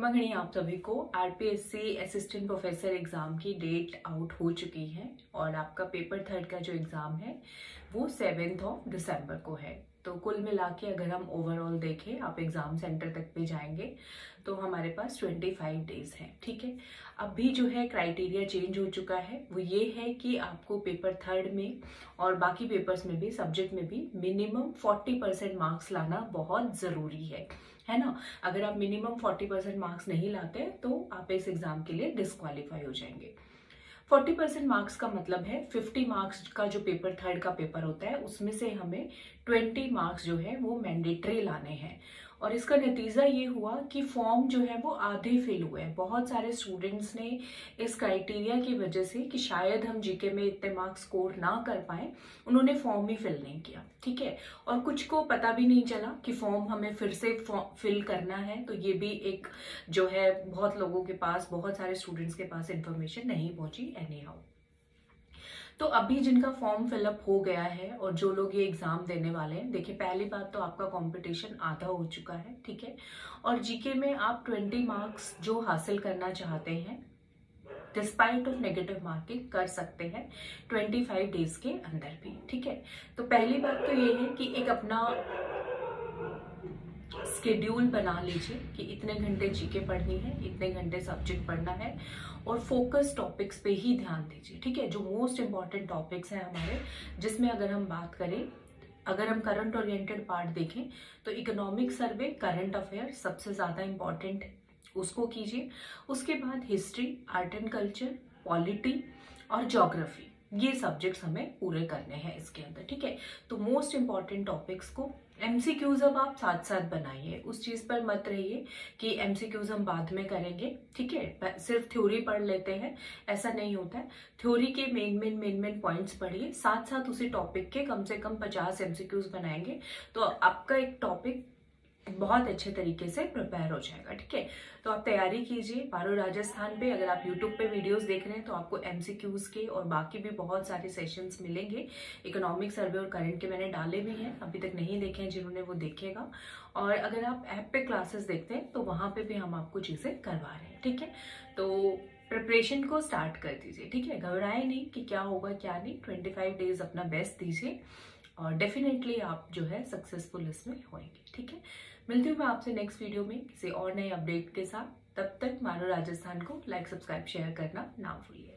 महात्मा गणी आप सभी को आरपीएससी असिस्टेंट प्रोफेसर एग्जाम की डेट आउट हो चुकी है और आपका पेपर थर्ड का जो एग्जाम है वो 7 दिसंबर को है। तो कुल मिला के अगर हम ओवरऑल देखें, आप एग्जाम सेंटर तक पे जाएंगे तो हमारे पास 25 डेज हैं। ठीक है, अभी जो है क्राइटेरिया चेंज हो चुका है, वो ये है कि आपको पेपर थर्ड में और बाकी पेपर्स में भी, सब्जेक्ट में भी मिनिमम 40% मार्क्स लाना बहुत ज़रूरी है ना। अगर आप मिनिमम 40% मार्क्स नहीं लाते तो आप इस एग्जाम के लिए डिस्क्वालीफाई हो जाएंगे। 40% मार्क्स का मतलब है 50 मार्क्स का जो पेपर थर्ड का पेपर होता है उसमें से हमें 20 मार्क्स जो है वो मैंडेटरी लाने हैं। और इसका नतीजा ये हुआ कि फॉर्म जो है वो आधे फिल हुए हैं। बहुत सारे स्टूडेंट्स ने इस क्राइटेरिया की वजह से कि शायद हम जीके में इतने मार्क्स स्कोर ना कर पाए, उन्होंने फॉर्म ही फिल नहीं किया। ठीक है, और कुछ को पता भी नहीं चला कि फॉर्म हमें फिर से फिल करना है। तो ये भी एक जो है बहुत लोगों के पास, बहुत सारे स्टूडेंट्स के पास इंफॉर्मेशन नहीं पहुंची एनी हाउ। तो अभी जिनका फॉर्म फिलअप हो गया है और जो लोग ये एग्जाम देने वाले हैं, देखिए पहली बात तो आपका कंपटीशन आधा हो चुका है। ठीक है, और जीके में आप 20 मार्क्स जो हासिल करना चाहते हैं डिस्पाइट ऑफ नेगेटिव मार्किंग कर सकते हैं 25 डेज के अंदर भी। ठीक है, तो पहली बात तो ये है कि एक अपना स्केड्यूल बना लीजिए कि इतने घंटे जीके पढ़नी है, इतने घंटे सब्जेक्ट पढ़ना है और फोकस टॉपिक्स पे ही ध्यान दीजिए। ठीक है, जो मोस्ट इंपॉर्टेंट टॉपिक्स हैं हमारे, जिसमें अगर हम बात करें, अगर हम करंट ओरिएंटेड पार्ट देखें तो इकोनॉमिक सर्वे, करंट अफेयर सबसे ज़्यादा इंपॉर्टेंट है, उसको कीजिए। उसके बाद history, art and culture, polity और ज्योग्राफी, ये सब्जेक्ट्स हमें पूरे करने हैं इसके अंदर। ठीक है, तो मोस्ट इंपॉर्टेंट टॉपिक्स को एमसीक्यूज अब आप साथ साथ बनाइए। उस चीज पर मत रहिए कि एमसीक्यूज हम बाद में करेंगे। ठीक है, सिर्फ थ्योरी पढ़ लेते हैं, ऐसा नहीं होता है। थ्योरी के मेन पॉइंट्स पढ़िए, साथ साथ उसी टॉपिक के कम से कम 50 एमसीक्यूज बनाएंगे तो आपका एक टॉपिक बहुत अच्छे तरीके से प्रिपेयर हो जाएगा। ठीक है, तो आप तैयारी कीजिए। पारो राजस्थान पे अगर आप यूट्यूब पे वीडियोस देख रहे हैं तो आपको एमसीक्यूज के और बाकी भी बहुत सारे सेशंस मिलेंगे। इकोनॉमिक सर्वे और करंट के मैंने डाले भी हैं, अभी तक नहीं देखे हैं जिन्होंने वो देखेगा। और अगर आप ऐप पे क्लासेस देखते हैं तो वहां पे भी हम आपको चीजें करवा रहे हैं। ठीक है, तो प्रिपरेशन को स्टार्ट कर दीजिए। ठीक है, घबराए नहीं कि क्या होगा क्या नहीं। 25 डेज अपना बेस्ट दीजिए और डेफिनेटली आप जो है सक्सेसफुल इसमें होंगे। ठीक है, मिलती हूँ मैं आपसे नेक्स्ट वीडियो में किसी और नए अपडेट के साथ। तब तक मारो राजस्थान को लाइक, सब्सक्राइब, शेयर करना ना भूलिए।